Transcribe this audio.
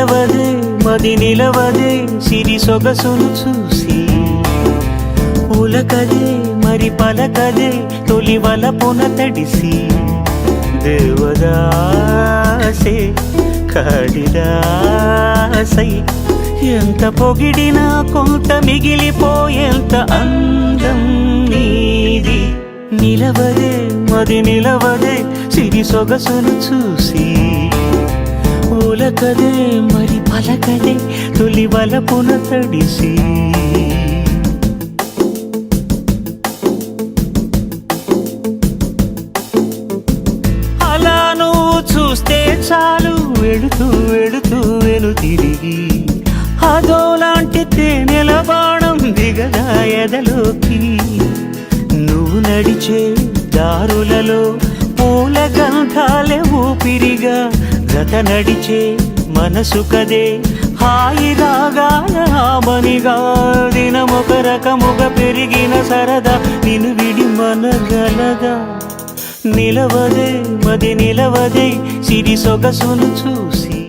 నిలవదే మది నిలవదే సిరి సొగసును చూసి ఉలకదే మరి పలకదే తొలి వలపున తడిసి దేవదాసే కాళిదాసై ఎంత పొగిడినా కొంత మిగిలిపోయేంత అందం నీది నిలవదే మది నిలవదే సిరి సొగసును చూసి ఉలకదే మరి పలకదే తొలి వలపున తడిసి అలా నువ్వు చూస్తే చాలు వెళుతూ వెళుతూ వెను తిరిగి అదోలాంటి తేనెల బాణం దిగదా ఎదలోకి నువ్వు నడిచే దారులలో పూల గంధాలే ఊపిరిగా జత నడిచే మనసు కదే హాయి రాగాల ఆమనిగా దినమొక రకముగా పెరిగిన సరదా నిన్ను విడి మనగలదా నిలవదే మది నిలవదే సిరి సొగసును చూసి